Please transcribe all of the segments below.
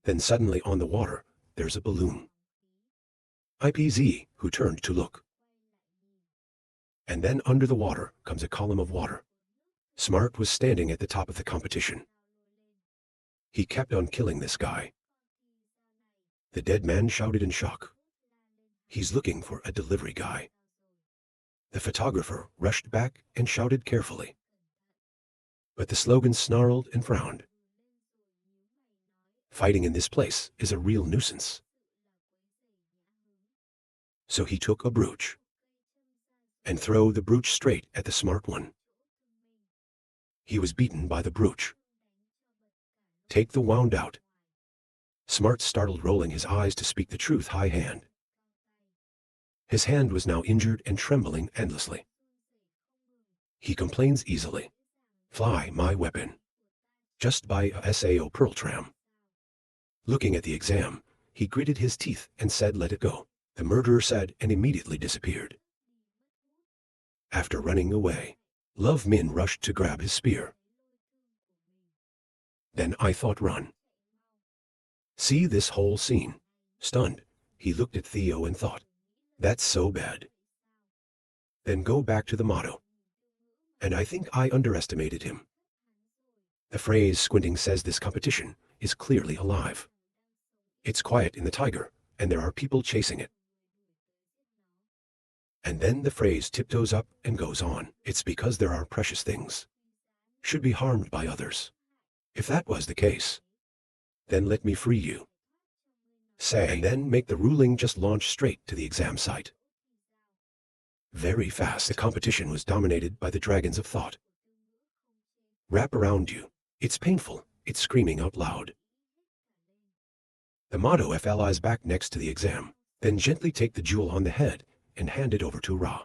Then suddenly on the water, there's a balloon. IPZ, who turned to look. And then under the water comes a column of water. Smart was standing at the top of the competition. He kept on killing this guy. The dead man shouted in shock. He's looking for a delivery guy. The photographer rushed back and shouted carefully. But the slogan snarled and frowned. Fighting in this place is a real nuisance. So he took a brooch and threw the brooch straight at the smart one. He was beaten by the brooch. Take the wound out. Smart startled, rolling his eyes to speak the truth. High hand. His hand was now injured and trembling endlessly. He complains easily. Fly my weapon. Just by a SAO pearl tram. Looking at the exam, he gritted his teeth and said, let it go. The murderer said and immediately disappeared. After running away, Love Min rushed to grab his spear. Then I thought, run. See this whole scene. Stunned, he looked at Theo and thought, that's so bad. Then go back to the motto. And I think I underestimated him. The phrase squinting says this competition is clearly alive. It's quiet in the tiger, and there are people chasing it. And then the phrase tiptoes up and goes on. It's because there are precious things. Should be harmed by others. If that was the case, then let me free you. Say, and then make the ruling just launch straight to the exam site. Very fast, the competition was dominated by the dragons of thought. Wrap around you. It's painful. It's screaming out loud. The motto FLI's back next to the exam. Then gently take the jewel on the head and hand it over to Ra.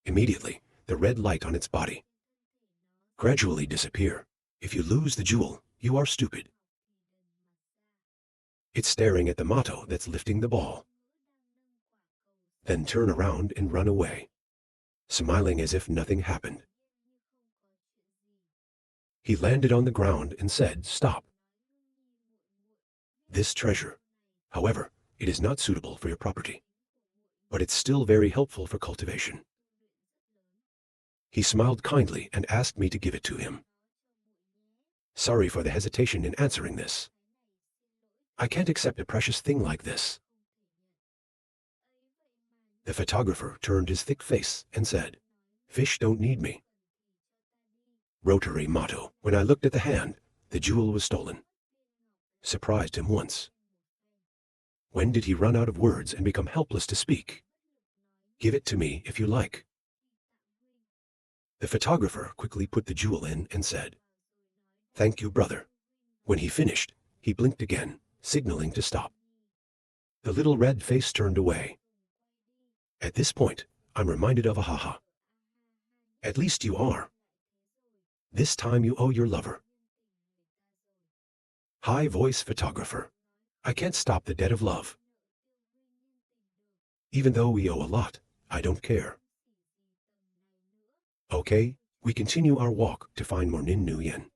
Immediately, the red light on its body gradually disappear. If you lose the jewel, you are stupid. It's staring at the motto that's lifting the ball. Then turn around and run away, smiling as if nothing happened. He landed on the ground and said, stop. This treasure, however, it is not suitable for your property, but it's still very helpful for cultivation. He smiled kindly and asked me to give it to him. Sorry for the hesitation in answering this. I can't accept a precious thing like this. The photographer turned his thick face and said, fish don't need me. Rotary motto. When I looked at the hand, the jewel was stolen. Surprised him once. When did he run out of words and become helpless to speak? Give it to me if you like. The photographer quickly put the jewel in and said, thank you, brother. When he finished, he blinked again, signaling to stop. The little red face turned away. At this point, I'm reminded of a haha. At least you are. This time you owe your lover. High voice photographer. I can't stop the debt of love. Even though we owe a lot, I don't care. Okay, we continue our walk to find more Nin Nguyen.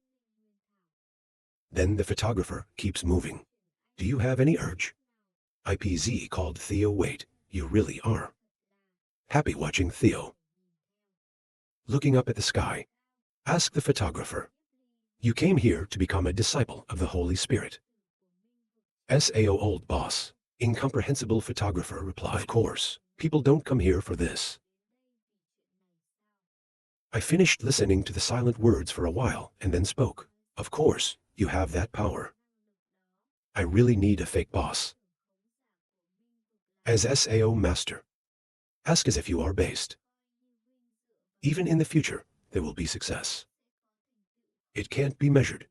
Then the photographer keeps moving. Do you have any urge? IPZ called Theo. Wait, you really are. Happy watching Theo. Looking up at the sky, ask the photographer. You came here to become a disciple of the Holy Spirit. SAO old boss, incomprehensible photographer replied. Of course, people don't come here for this. I finished listening to the silent words for a while and then spoke. Of course, you have that power. I really need a fake boss. As SAO master, ask as if you are based. Even in the future, there will be success. It can't be measured.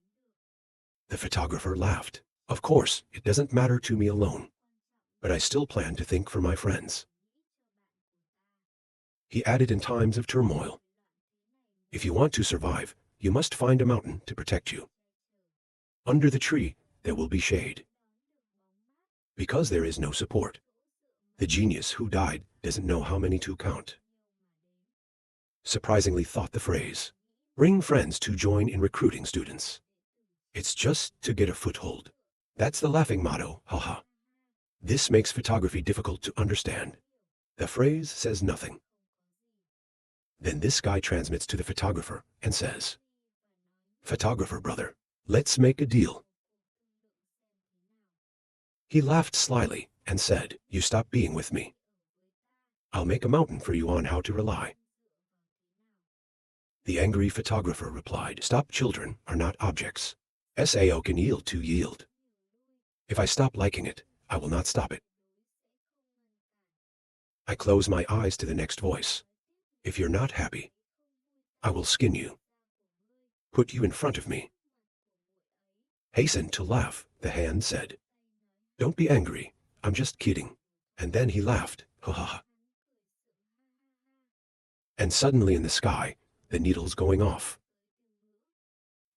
The photographer laughed. Of course, it doesn't matter to me alone, but I still plan to think for my friends. He added in times of turmoil. If you want to survive, you must find a mountain to protect you. Under the tree, there will be shade. Because there is no support. The genius who died doesn't know how many to count. Surprisingly thought the phrase. Bring friends to join in recruiting students. It's just to get a foothold. That's the laughing motto, haha. This makes photography difficult to understand. The phrase says nothing. Then this guy transmits to the photographer and says, "Photographer brother, let's make a deal." He laughed slyly and said, "You stop being with me. I'll make a mountain for you on how to rely." The angry photographer replied, "Stop children are not objects. SAO can yield to yield. If I stop liking it, I will not stop it." I close my eyes to the next voice. "If you're not happy, I will skin you. Put you in front of me." Hasten to laugh, the hand said. "Don't be angry, I'm just kidding." And then he laughed, ha ha ha. And suddenly in the sky, the needles going off.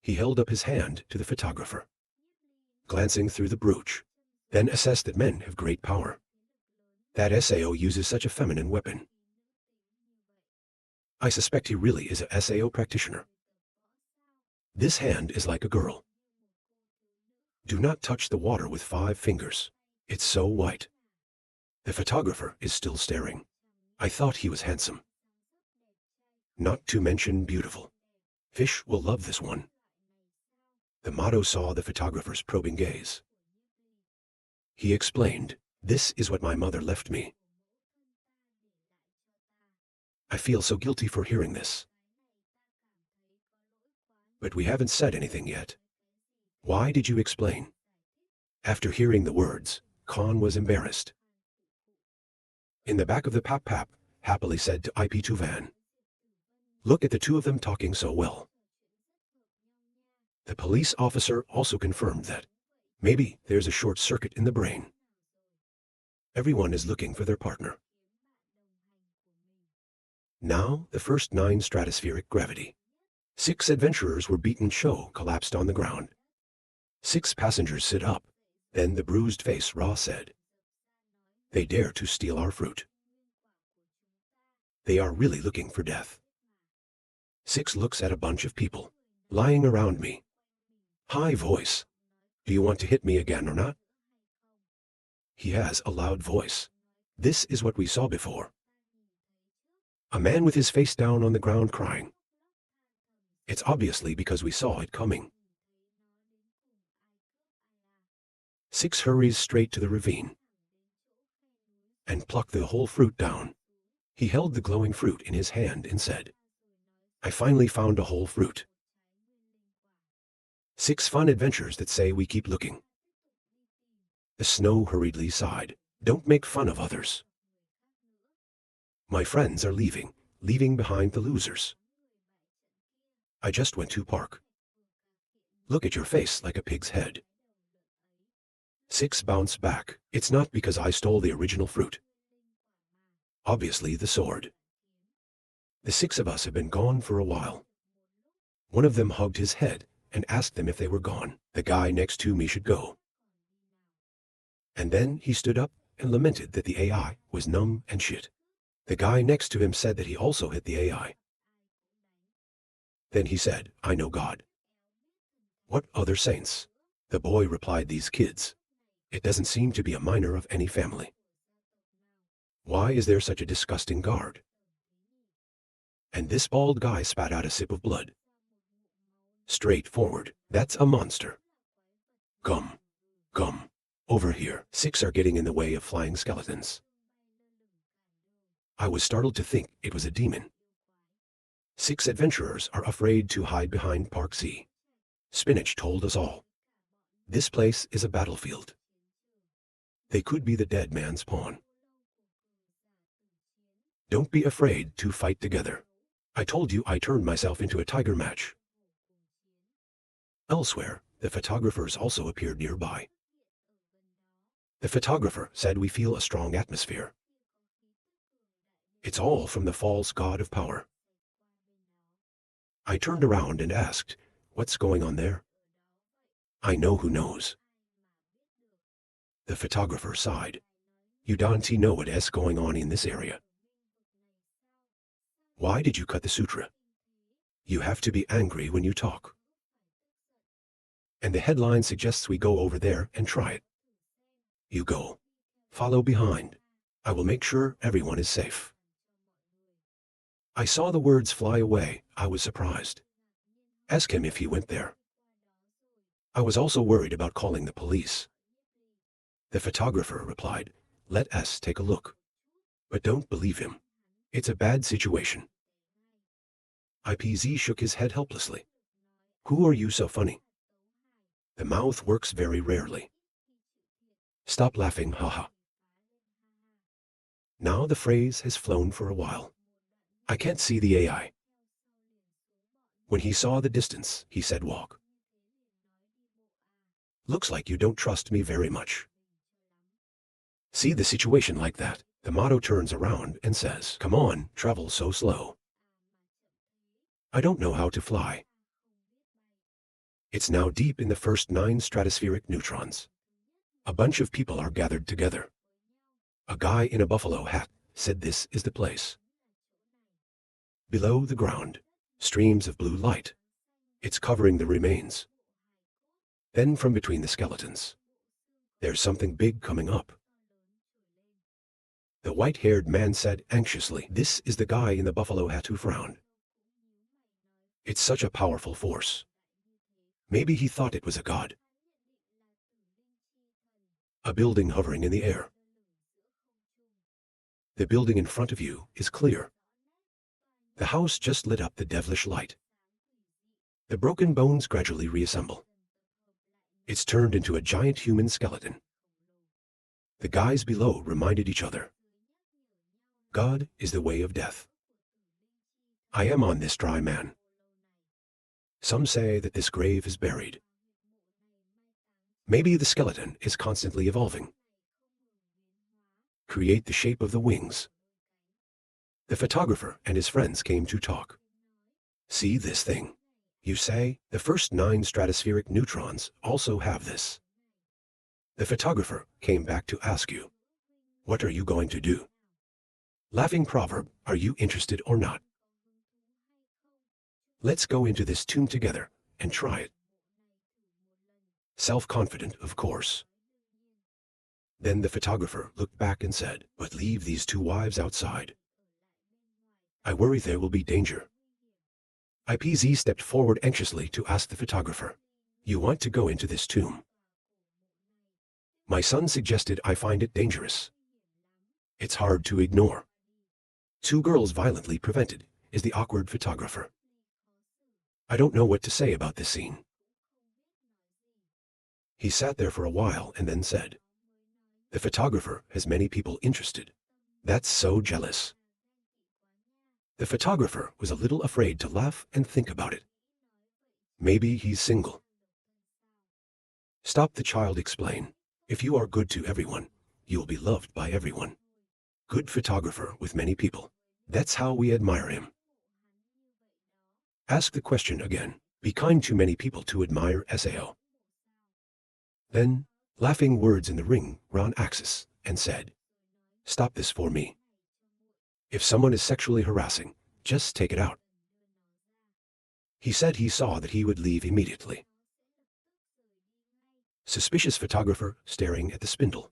He held up his hand to the photographer, glancing through the brooch, then assessed that men have great power. That SAO uses such a feminine weapon. I suspect he really is a SAO practitioner. This hand is like a girl. Do not touch the water with 5 fingers. It's so white. The photographer is still staring. I thought he was handsome. Not to mention beautiful. Fish will love this one. The motto saw the photographer's probing gaze. He explained, "This is what my mother left me." I feel so guilty for hearing this. But we haven't said anything yet. Why did you explain? After hearing the words, Khan was embarrassed. In the back of the Pap happily said to IP2 Van, "Look at the two of them talking so well." The police officer also confirmed that maybe there's a short circuit in the brain. Everyone is looking for their partner. Now the first 9 stratospheric gravity. 6 adventurers were beaten collapsed on the ground. 6 passengers sit up. Then the bruised face Ra said, "They dare to steal our fruit. They are really looking for death." 6 looks at a bunch of people lying around me. High voice, "Do you want to hit me again or not?" He has a loud voice. This is what we saw before. A man with his face down on the ground crying. It's obviously because we saw it coming. 6 hurries straight to the ravine and plucked the whole fruit down. He held the glowing fruit in his hand and said, "I finally found a whole fruit." 6 fun adventures that say we keep looking. The snow hurriedly sighed, "Don't make fun of others. My friends are leaving behind the losers. I just went to park. Look at your face like a pig's head." 6 bounced back. "It's not because I stole the original fruit. Obviously the sword. The 6 of us have been gone for a while." One of them hugged his head and asked them if they were gone. The guy next to me should go. And then he stood up and lamented that the AI was numb and shit. The guy next to him said that he also hit the AI. Then he said, "I know God." "What other saints?" The boy replied, "These kids. It doesn't seem to be a minor of any family. Why is there such a disgusting guard?" And this bald guy spat out a sip of blood. "Straightforward, that's a monster. Gum. Gum. Over here." 6 are getting in the way of flying skeletons. I was startled to think it was a demon. 6 adventurers are afraid to hide behind Park C. Spinach told us all. This place is a battlefield. They could be the dead man's pawn. Don't be afraid to fight together. I told you I turned myself into a tiger match. Elsewhere, the photographers also appeared nearby. The photographer said we feel a strong atmosphere. It's all from the false god of power. I turned around and asked, "What's going on there?" "I know who knows." The photographer sighed. "You don't know what's going on in this area." "Why did you cut the sutra? You have to be angry when you talk." And the headline suggests we go over there and try it. You go. Follow behind. I will make sure everyone is safe. I saw the words fly away. I was surprised. Ask him if he went there. I was also worried about calling the police. The photographer replied, let us take a look. But don't believe him. It's a bad situation. IPZ shook his head helplessly. Who are you so funny? The mouth works very rarely. Stop laughing, haha. Now the phrase has flown for a while. I can't see the AI. When he saw the distance, he said walk. Looks like you don't trust me very much. See the situation like that, the motto turns around and says, come on, travel so slow. I don't know how to fly. It's now deep in the first 9 stratospheric neutrons. A bunch of people are gathered together. A guy in a buffalo hat said this is the place. Below the ground, streams of blue light. It's covering the remains. Then from between the skeletons, there's something big coming up. The white-haired man said anxiously, this is the guy in the buffalo hat who frowned. It's such a powerful force. Maybe he thought it was a god. A building hovering in the air. The building in front of you is clear. The house just lit up the devilish light. The broken bones gradually reassemble. It's turned into a giant human skeleton. The guys below reminded each other. God is the way of death. I am on this dry man. Some say that this grave is buried. Maybe the skeleton is constantly evolving. Create the shape of the wings. The photographer and his friends came to talk. See this thing? You say, the first 9 stratospheric neutrons also have this. The photographer came back to ask you, what are you going to do? Laughing proverb, are you interested or not? Let's go into this tomb together and try it. Self-confident, of course. Then the photographer looked back and said, but leave these 2 wives outside. I worry there will be danger. IPZ stepped forward anxiously to ask the photographer, you want to go into this tomb? My son suggested I find it dangerous. It's hard to ignore. 2 girls violently prevented, is the awkward photographer. I don't know what to say about this scene. He sat there for a while and then said, the photographer has many people interested. That's so jealous. The photographer was a little afraid to laugh and think about it. Maybe he's single. Stop the child explain. If you are good to everyone, you will be loved by everyone. Good photographer with many people. That's how we admire him. Ask the question again. Be kind to many people to admire Sao. Then, laughing words in the ring, Ron Axis, and said, stop this for me. If someone is sexually harassing, just take it out. He said he saw that he would leave immediately. Suspicious photographer staring at the spindle.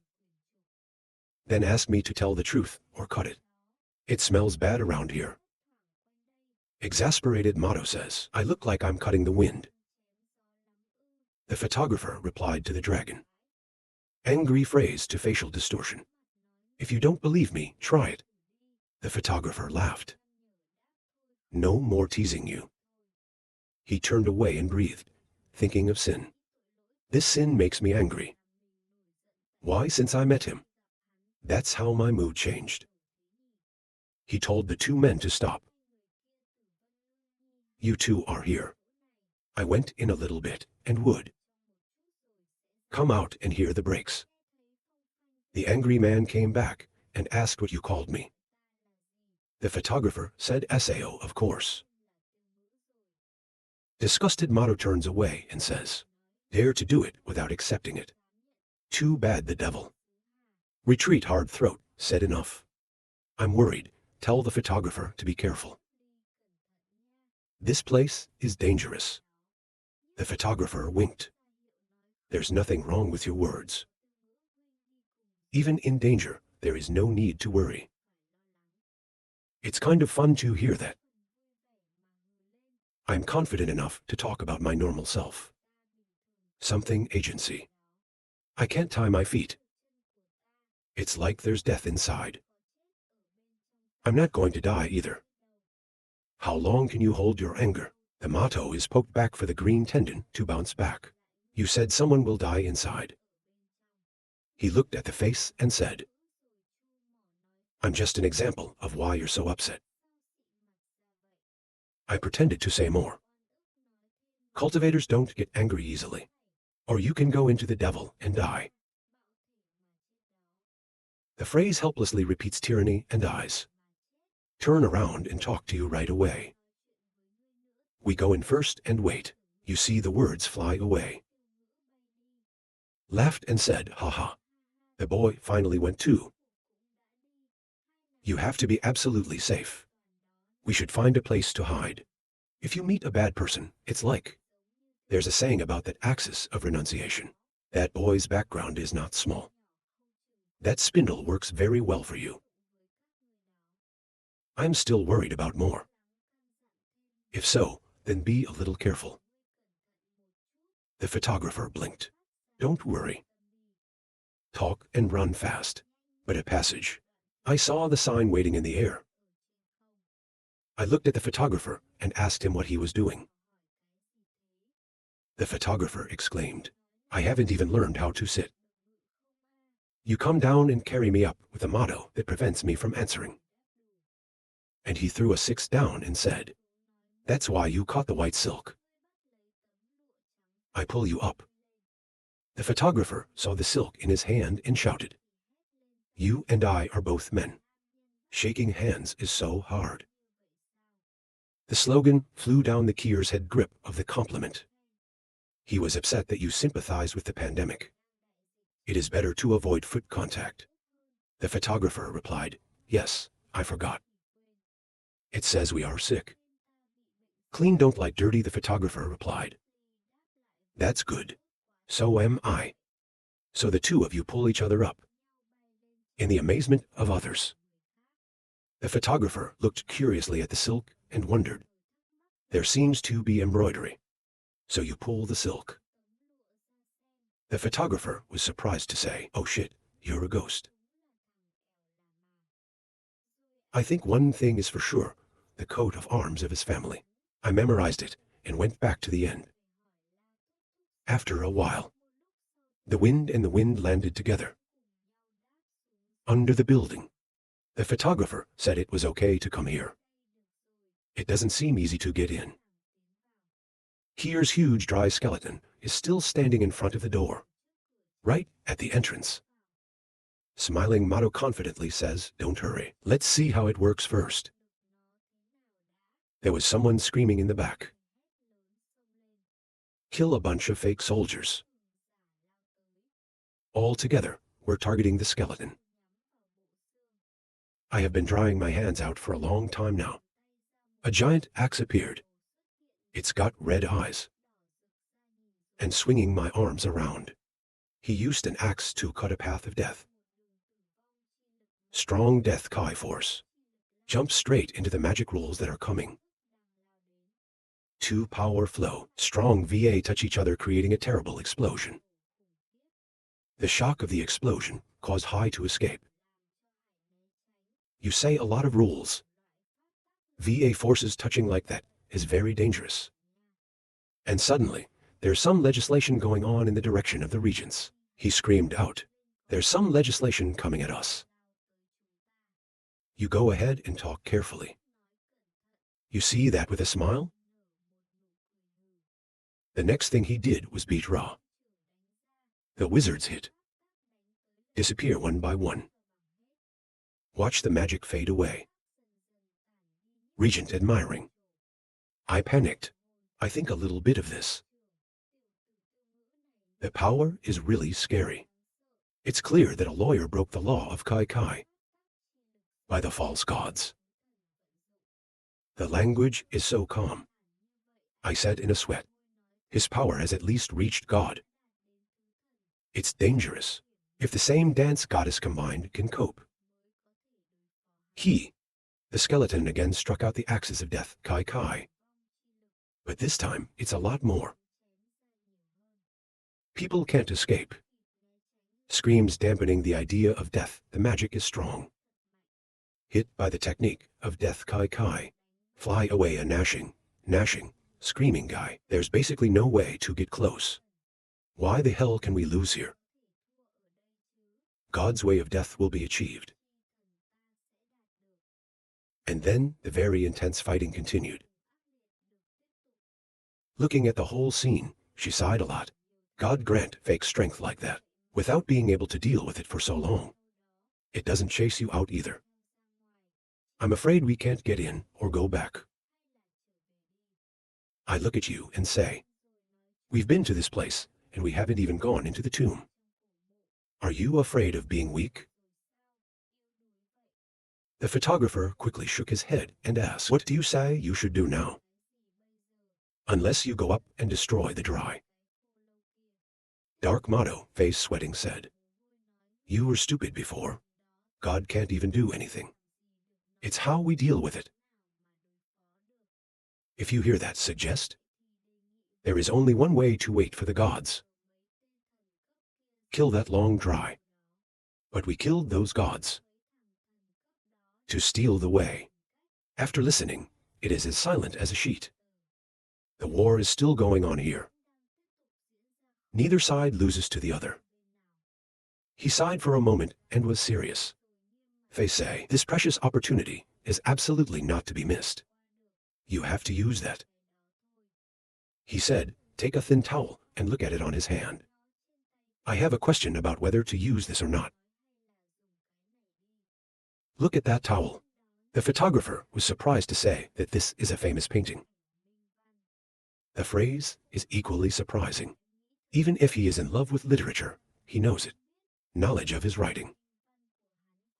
Then ask me to tell the truth or cut it. It smells bad around here. Exasperated motto says, I look like I'm cutting the wind. The photographer replied to the dragon. Angry phrase to facial distortion. If you don't believe me, try it. The photographer laughed. No more teasing you. He turned away and breathed, thinking of sin. This sin makes me angry. Why, since I met him? That's how my mood changed. He told the 2 men to stop. You 2 are here. I went in a little bit and would. Come out and hear the breaks. The angry man came back and asked what you called me. The photographer said Sao, of course. Disgusted motto turns away and says, dare to do it without accepting it. Too bad the devil. Retreat hard throat, said enough. I'm worried, tell the photographer to be careful. This place is dangerous. The photographer winked. There's nothing wrong with your words. Even in danger, there is no need to worry. It's kind of fun to hear that. I'm confident enough to talk about my normal self. Something agency. I can't tie my feet. It's like there's death inside. I'm not going to die either. How long can you hold your anger? The motto is poked back for the green tendon to bounce back. You said someone will die inside. He looked at the face and said, I'm just an example of why you're so upset. I pretended to say more. Cultivators don't get angry easily. Or you can go into the devil and die. The phrase helplessly repeats tyranny and dies. Turn around and talk to you right away. We go in first and wait. You see the words fly away. Laughed and said, ha ha. The boy finally went too. You have to be absolutely safe. We should find a place to hide. If you meet a bad person, it's like. There's a saying about that axis of renunciation. That boy's background is not small. That spindle works very well for you. I'm still worried about more. If so, then be a little careful. The photographer blinked. Don't worry. Talk and run fast. But a passage. I saw the sign waiting in the air. I looked at the photographer and asked him what he was doing. The photographer exclaimed, I haven't even learned how to sit. You come down and carry me up with a motto that prevents me from answering. And he threw a 6 down and said, that's why you caught the white silk. I pull you up. The photographer saw the silk in his hand and shouted, you and I are both men. Shaking hands is so hard. The slogan flew down the Kier's head grip of the compliment. He was upset that you sympathize with the pandemic. It is better to avoid foot contact. The photographer replied, yes, I forgot. It says we are sick. Clean don't like dirty, the photographer replied. That's good. So am I. So the two of you pull each other up. In the amazement of others. The photographer looked curiously at the silk and wondered. There seems to be embroidery. So you pull the silk. The photographer was surprised to say, oh shit, you're a ghost. I think one thing is for sure, the coat of arms of his family. I memorized it and went back to the end. After a while, the wind and the wind landed together. Under the building. The photographer said it was okay to come here. It doesn't seem easy to get in. Kier's huge dry skeleton is still standing in front of the door, right at the entrance. Smiling Motto confidently says, don't hurry. Let's see how it works first. There was someone screaming in the back. Kill a bunch of fake soldiers. All together, we're targeting the skeleton. I have been drying my hands out for a long time now. A giant axe appeared. It's got red eyes. And swinging my arms around. He used an axe to cut a path of death. Strong death Kai force. Jump straight into the magic rules that are coming. 2 power flow. Strong VA touch each other, creating a terrible explosion. The shock of the explosion caused Hai to escape. You say a lot of rules. VA forces touching like that is very dangerous. And suddenly, there's some legislation going on in the direction of the regents. He screamed out, there's some legislation coming at us. You go ahead and talk carefully. You see that with a smile? The next thing he did was beat Ra. The wizards hit. Disappear one by one. Watch the magic fade away. Regent admiring. I panicked. I think a little bit of this. The power is really scary. It's clear that a lawyer broke the law of Kai Kai. By the false gods. The language is so calm. I said in a sweat. His power has at least reached God. It's dangerous. If the same dance goddess combined can cope. He, the skeleton again struck out the axes of death, Kai Kai. But this time, it's a lot more. People can't escape. Screams dampening the idea of death, the magic is strong. Hit by the technique of death Kai Kai. Fly away a gnashing, screaming guy. There's basically no way to get close. Why the hell can we lose here? God's way of death will be achieved. And then the very intense fighting continued. Looking at the whole scene, she sighed a lot. God grant fake strength like that, without being able to deal with it for so long. It doesn't chase you out either. I'm afraid we can't get in or go back. I look at you and say, we've been to this place, and we haven't even gone into the tomb. Are you afraid of being weak? The photographer quickly shook his head and asked, what do you say you should do now? Unless you go up and destroy the dry. Dark Motto, face sweating, said, you were stupid before. God can't even do anything. It's how we deal with it. If you hear that suggest, there is only one way to wait for the gods. Kill that long dry. But we killed those gods. To steal the way. After listening, it is as silent as a sheet. The war is still going on here. Neither side loses to the other. He sighed for a moment and was serious. They say, this precious opportunity is absolutely not to be missed. You have to use that. He said, take a thin towel and look at it on his hand. I have a question about whether to use this or not. Look at that towel. The photographer was surprised to say that this is a famous painting. The phrase is equally surprising. Even if he is in love with literature, he knows it. Knowledge of his writing.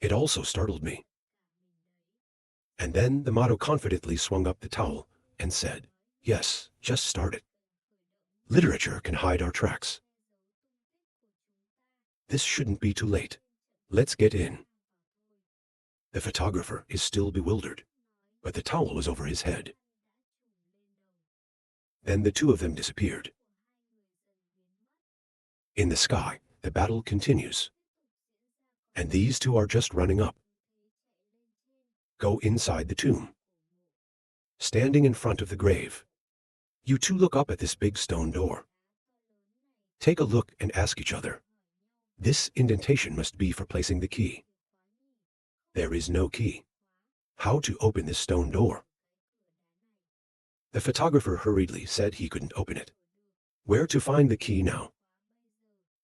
It also startled me. And then the motto confidently swung up the towel and said, yes, just start it. Literature can hide our tracks. This shouldn't be too late. Let's get in. The photographer is still bewildered, but the towel was over his head. Then the two of them disappeared. In the sky, the battle continues. And these two are just running up. Go inside the tomb. Standing in front of the grave, you two look up at this big stone door. Take a look and ask each other. This indentation must be for placing the key. There is no key. How to open this stone door? The photographer hurriedly said he couldn't open it. Where to find the key now?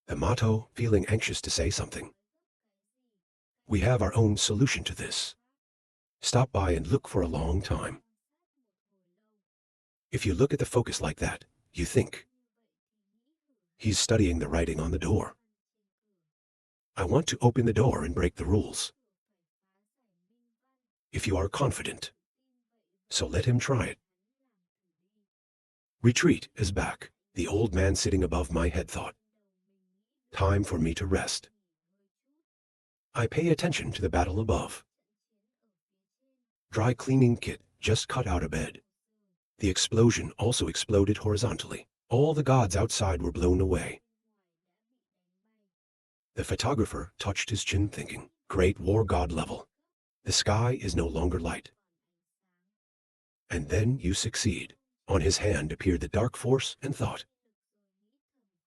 The motto, feeling anxious to say something. We have our own solution to this. Stop by and look for a long time. If you look at the focus like that, you think. He's studying the writing on the door. I want to open the door and break the rules. If you are confident, so let him try it. Retreat is back, the old man sitting above my head thought. Time for me to rest. I pay attention to the battle above. Dry cleaning kit just cut out a bed. The explosion also exploded horizontally. All the gods outside were blown away. The photographer touched his chin thinking, great war god level. The sky is no longer light. And then you succeed. On his hand appeared the dark force and thought.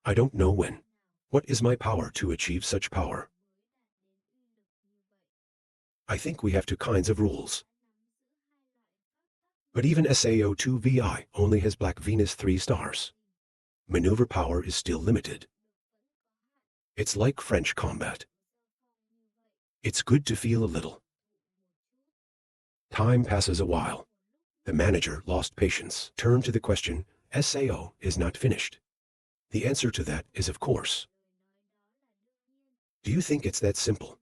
I don't know when. What is my power to achieve such power? I think we have two kinds of rules. But even SAO2VI only has Black Venus 3 stars. Maneuver power is still limited. It's like French combat. It's good to feel a little. Time passes a while. The manager lost patience, turned to the question, SAO is not finished. The answer to that is of course. Do you think it's that simple?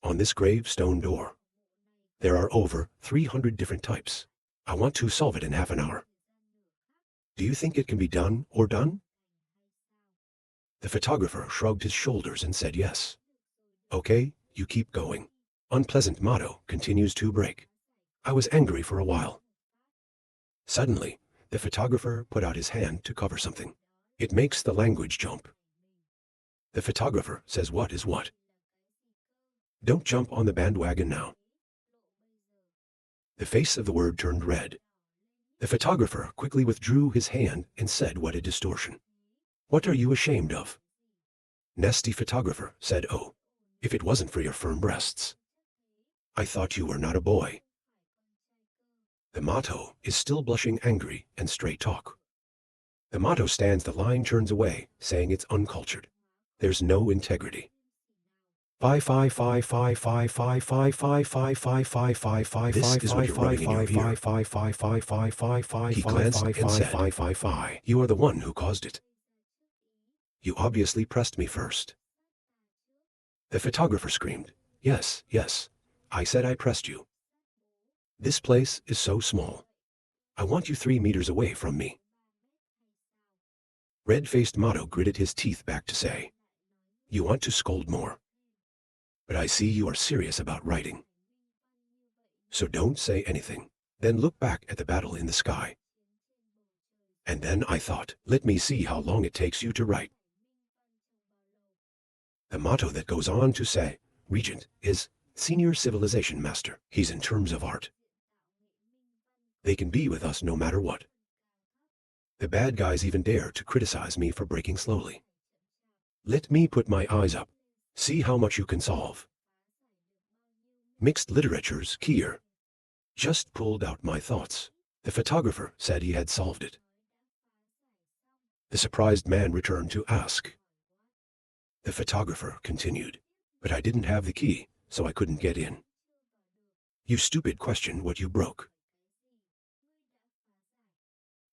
On this gravestone door, there are over 300 different types. I want to solve it in half an hour. Do you think it can be done or done? The photographer shrugged his shoulders and said yes. Okay, you keep going. Unpleasant motto continues to break. I was angry for a while. Suddenly, the photographer put out his hand to cover something. It makes the language jump. The photographer says what is what. Don't jump on the bandwagon now. The face of the word turned red. The photographer quickly withdrew his hand and said what a distortion. What are you ashamed of? Nasty photographer said, oh, if it wasn't for your firm breasts. I thought you were not a boy. The motto is still blushing angry and straight talk. The motto stands, the line turns away, saying it's uncultured. There's no integrity. This is what you're rubbing in your ear. He glanced and said, you are the one who caused it. You obviously pressed me first. The photographer screamed, yes, yes, I said I pressed you. This place is so small. I want you 3 meters away from me. Red-faced Motto gritted his teeth back to say, you want to scold more. But I see you are serious about writing. So don't say anything, then look back at the battle in the sky. And then I thought, let me see how long it takes you to write. The motto that goes on to say, Regent is Senior Civilization Master. He's in terms of art. They can be with us no matter what. The bad guys even dare to criticize me for breaking slowly. Let me put my eyes up. See how much you can solve. Mixed literatures, Kier. Just pulled out my thoughts. The photographer said he had solved it. The surprised man returned to ask. The photographer continued, but I didn't have the key, so I couldn't get in. You stupid question what you broke.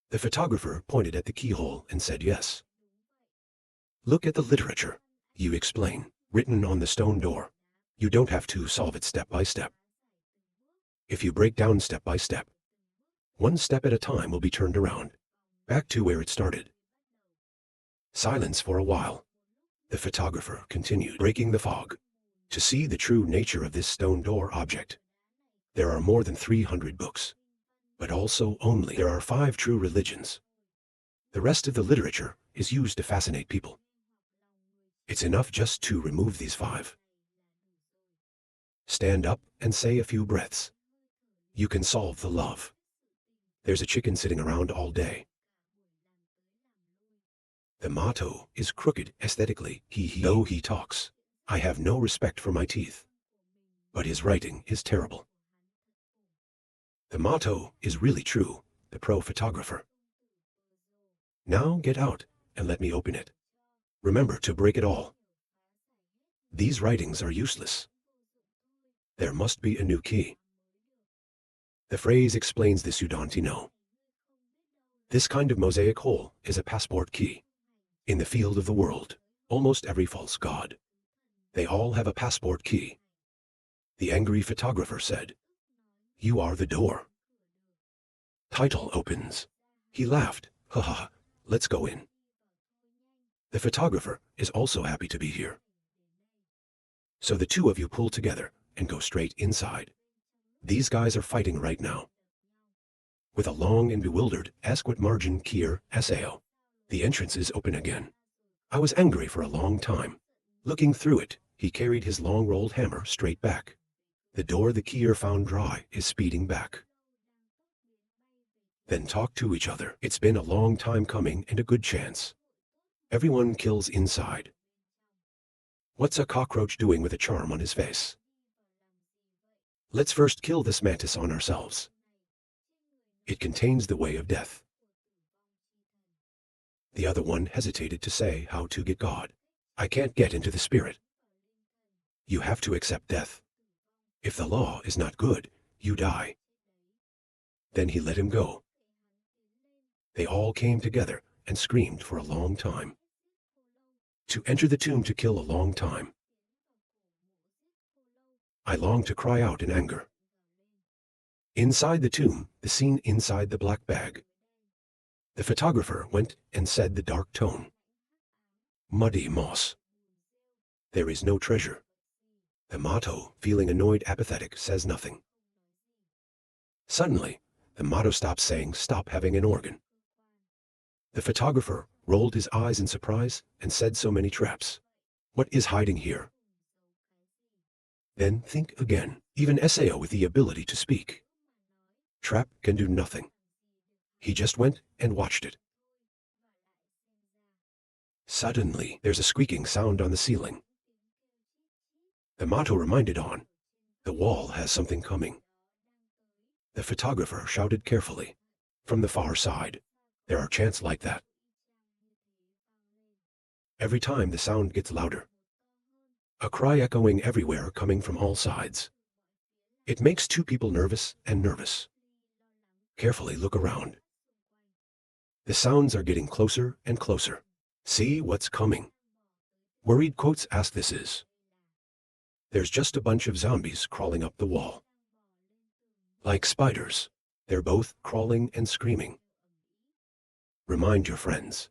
The photographer pointed at the keyhole and said yes. Look at the literature. You explain, written on the stone door. You don't have to solve it step by step. If you break down step by step, one step at a time will be turned around, back to where it started. Silence for a while. The photographer continued, breaking the fog, to see the true nature of this stone door object. There are more than 300 books, but also only there are 5 true religions. The rest of the literature is used to fascinate people. It's enough just to remove these 5. Stand up and say a few breaths. You can solve the love. There's a chicken sitting around all day. The motto is crooked aesthetically, though he talks. I have no respect for my teeth. But his writing is terrible. The motto is really true, the pro-photographer. Now get out and let me open it. Remember to break it all. These writings are useless. There must be a new key. The phrase explains this, you don't know. This kind of mosaic hole is a passport key. In the field of the world, almost every false god, they all have a passport key. The angry photographer said, you are the door. Title opens. He laughed, haha, let's go in. The photographer is also happy to be here. So the 2 of you pull together and go straight inside. These guys are fighting right now. With a long and bewildered, ask what margin Kier Sao. The entrance is open again. I was angry for a long time. Looking through it, he carried his long rolled hammer straight back. The door the Kier found dry is speeding back. Then talk to each other. It's been a long time coming and a good chance. Everyone kills inside. What's a cockroach doing with a charm on his face? Let's first kill this mantis on ourselves. It contains the way of death. The other one hesitated to say how to get God. I can't get into the spirit. You have to accept death. If the law is not good, you die. Then he let him go. They all came together and screamed for a long time. To enter the tomb to kill a long time. I longed to cry out in anger. Inside the tomb, the scene inside the black bag. The photographer went and said the dark tone. Muddy moss. There is no treasure. The motto, feeling annoyed, apathetic, says nothing. Suddenly, the motto stops saying, "Stop having an organ." The photographer rolled his eyes in surprise and said, "So many traps. What is hiding here?" Then think again. Even Sao with the ability to speak. Trap can do nothing. He just went and watched it. Suddenly, there's a squeaking sound on the ceiling. The motto reminded on. The wall has something coming. The photographer shouted carefully. From the far side. There are chants like that. Every time the sound gets louder. A cry echoing everywhere, coming from all sides. It makes two people nervous and nervous. Carefully look around. The sounds are getting closer and closer. See what's coming. Worried quotes ask this is. There's just a bunch of zombies crawling up the wall. Like spiders, they're both crawling and screaming. Remind your friends.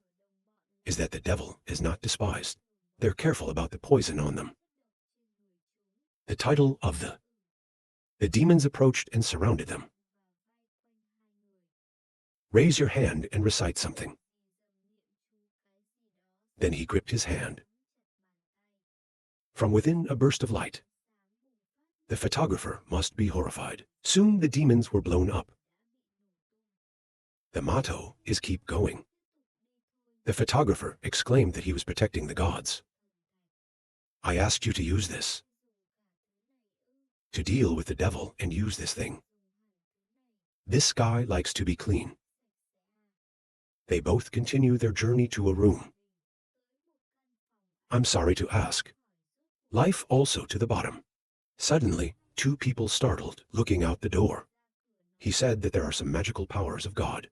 Is that the devil is not despised. They're careful about the poison on them. The title of the demons approached and surrounded them. Raise your hand and recite something. Then he gripped his hand. From within a burst of light. The photographer must be horrified. Soon the demons were blown up. The motto is keep going. The photographer exclaimed that he was protecting the gods. I asked you to use this. To deal with the devil and use this thing. This guy likes to be clean. They both continue their journey to a room. I'm sorry to ask. Life also to the bottom. Suddenly, two people startled, looking out the door. He said that there are some magical powers of God.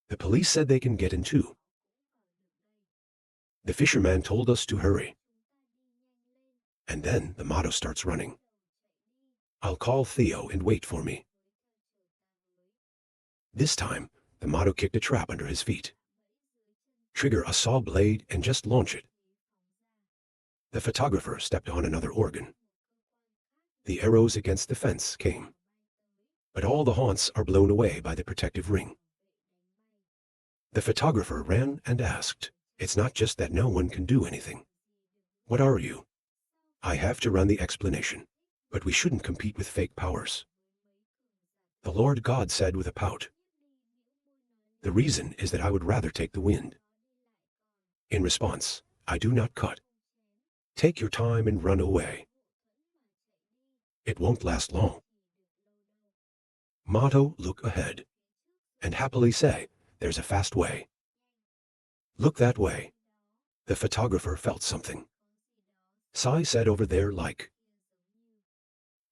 The police said they can get in too. The fisherman told us to hurry. And then the motto starts running. I'll call Theo and wait for me. This time, the motto kicked a trap under his feet. Trigger a saw blade and just launch it. The photographer stepped on another organ. The arrows against the fence came. But all the haunts are blown away by the protective ring. The photographer ran and asked, it's not just that no one can do anything. What are you? I have to run the explanation, but we shouldn't compete with fake powers. The Lord God said with a pout. The reason is that I would rather take the wind. In response, I do not cut. Take your time and run away. It won't last long. Motto, look ahead. And happily say, there's a fast way. Look that way. The photographer felt something. Sai said over there like.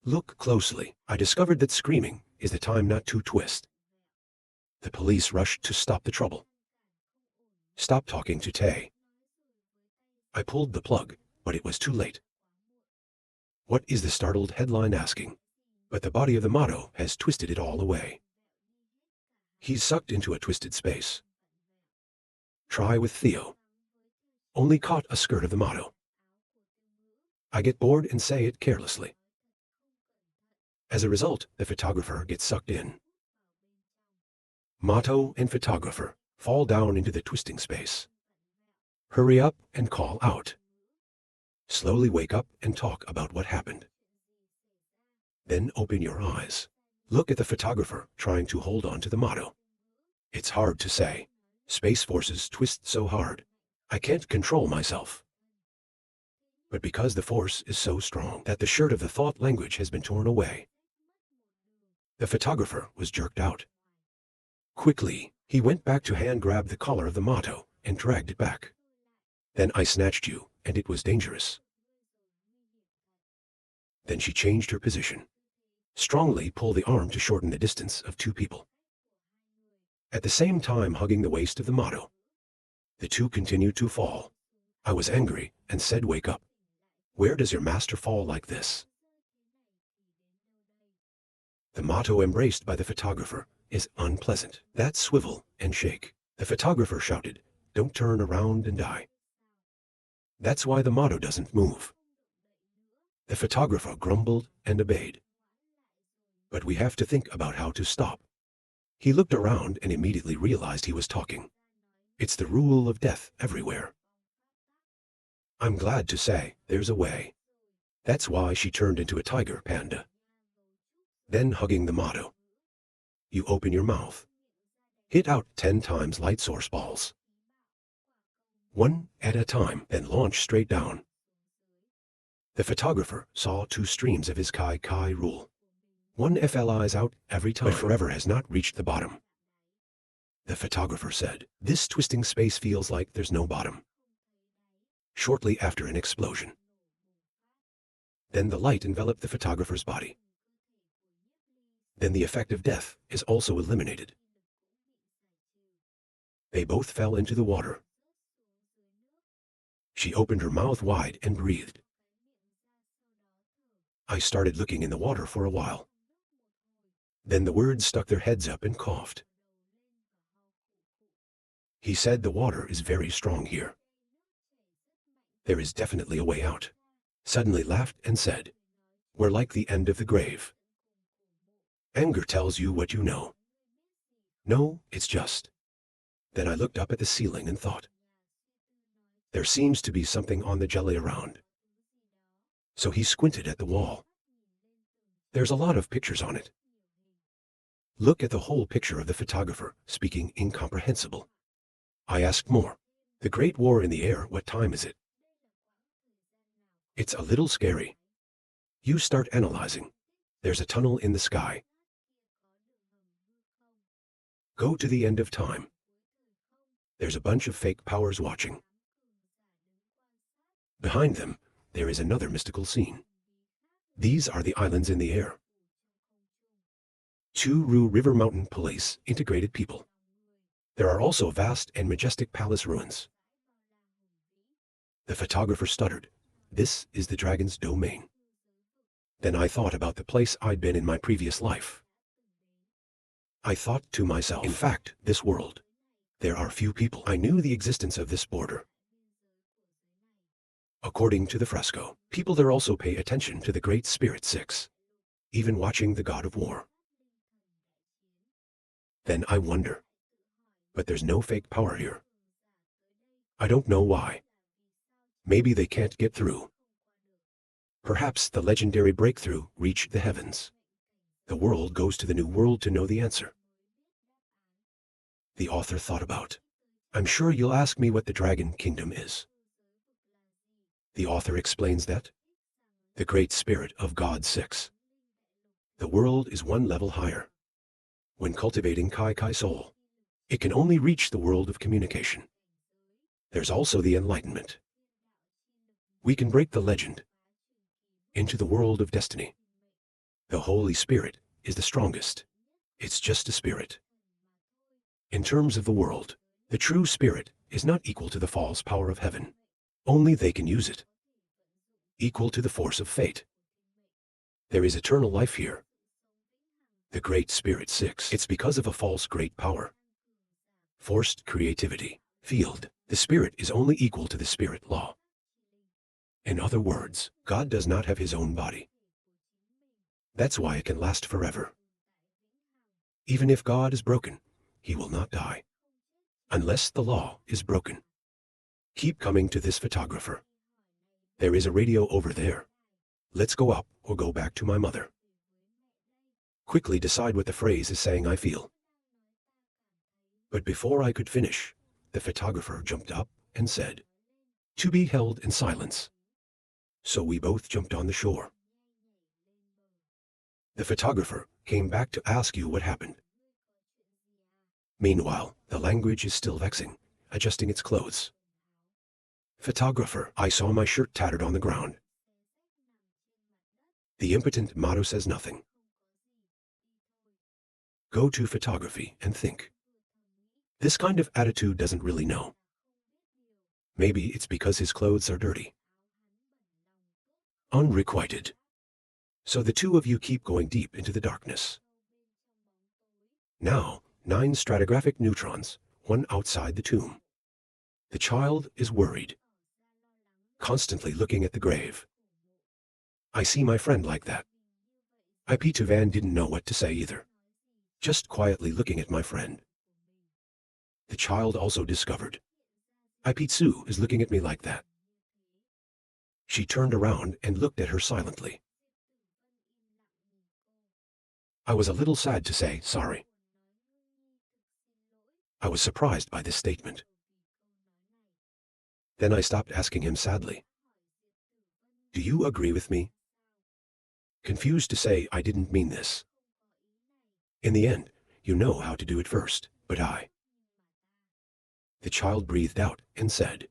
Look closely. I discovered that screaming is the time not to twist. The police rushed to stop the trouble. Stop talking to Tay. I pulled the plug, but it was too late. What is the startled headline asking? But the body of the motto has twisted it all away. He's sucked into a twisted space. Try with Theo. Only caught a skirt of the motto. I get bored and say it carelessly. As a result, the photographer gets sucked in. Motto and photographer fall down into the twisting space. Hurry up and call out. Slowly wake up and talk about what happened. Then open your eyes. Look at the photographer trying to hold on to the motto. It's hard to say. Space forces twist so hard. I can't control myself. But because the force is so strong that the shirt of the thought language has been torn away. The photographer was jerked out. Quickly, he went back to hand grab the collar of the motto and dragged it back. Then I snatched you, and it was dangerous. Then she changed her position. Strongly pull the arm to shorten the distance of two people. At the same time hugging the waist of the motto. The two continued to fall. I was angry and said, wake up. Where does your master fall like this? The motto embraced by the photographer is unpleasant. That swivel and shake. The photographer shouted, don't turn around and die. That's why the motto doesn't move. The photographer grumbled and obeyed. But we have to think about how to stop. He looked around and immediately realized he was talking. It's the rule of death everywhere. I'm glad to say there's a way. That's why she turned into a tiger panda. Then hugging the motto. You open your mouth. Hit out 10 times light source balls. One at a time, then launch straight down. The photographer saw 2 streams of his Kai Kai rule. One FLIs out every time, but forever has not reached the bottom. The photographer said, this twisting space feels like there's no bottom. Shortly after an explosion. Then the light enveloped the photographer's body. Then the effect of death is also eliminated. They both fell into the water. She opened her mouth wide and breathed. I started looking in the water for a while. Then the words stuck their heads up and coughed. He said the water is very strong here. There is definitely a way out. Suddenly laughed and said, we're like the end of the grave. Anger tells you what you know. No, it's just. Then I looked up at the ceiling and thought. There seems to be something on the jelly around. So he squinted at the wall. There's a lot of pictures on it. Look at the whole picture of the photographer, speaking incomprehensible. I asked more. The Great War in the air, what time is it? It's a little scary. You start analyzing. There's a tunnel in the sky. Go to the end of time. There's a bunch of fake powers watching. Behind them, there is another mystical scene. These are the islands in the air. 2 Ru River Mountain Police integrated people. There are also vast and majestic palace ruins. The photographer stuttered. This is the dragon's domain. Then I thought about the place I'd been in my previous life. I thought to myself, in fact, this world. There are few people. I knew the existence of this border. According to the fresco, people there also pay attention to the Great Spirit 6, even watching the God of War. Then I wonder. But there's no fake power here. I don't know why. Maybe they can't get through. Perhaps the legendary breakthrough reached the heavens. The world goes to the new world to know the answer. The author thought about. I'm sure you'll ask me what the Dragon Kingdom is. The author explains that. The Great Spirit of God 6. The world is one level higher. When cultivating Kai Kai Soul, it can only reach the world of communication. There's also the enlightenment. We can break the legend into the world of destiny. The Holy Spirit is the strongest. It's just a spirit. In terms of the world, the true spirit is not equal to the false power of heaven. Only they can use it. Equal to the force of fate. There is eternal life here. The Great Spirit 6. It's because of a false great power. Forced creativity. Field. The spirit is only equal to the spirit law. In other words, God does not have his own body. That's why it can last forever. Even if God is broken, he will not die. Unless the law is broken. Keep coming to this photographer. There is a radio over there. Let's go up or go back to my mother. Quickly decide what the phrase is saying I feel. But before I could finish, the photographer jumped up and said, to be held in silence. So we both jumped on the shore. The photographer came back to ask you what happened. Meanwhile, the language is still vexing, adjusting its clothes. Photographer, I saw my shirt tattered on the ground. The impotent motto says nothing. Go to photography and think. This kind of attitude doesn't really know. Maybe it's because his clothes are dirty. Unrequited. So the two of you keep going deep into the darkness. Now, 9 stratigraphic neutrons, one outside the tomb. The child is worried. constantly looking at the grave. I see my friend like that. IP Van didn't know what to say either. Just quietly looking at my friend. The child also discovered. IP Tsu is looking at me like that. She turned around and looked at her silently. I was a little sad to say sorry. I was surprised by this statement. Then I stopped asking him sadly. Do you agree with me? Confused to say I didn't mean this. In the end, you know how to do it first, but I. The child breathed out and said,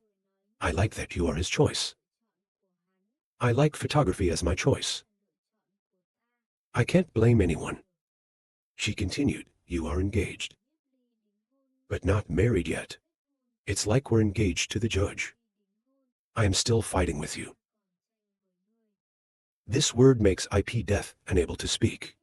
I like that you are his choice. I like photography as my choice. I can't blame anyone. She continued, you are engaged. But not married yet. It's like we're engaged to the judge. I am still fighting with you. This word makes IP Death unable to speak.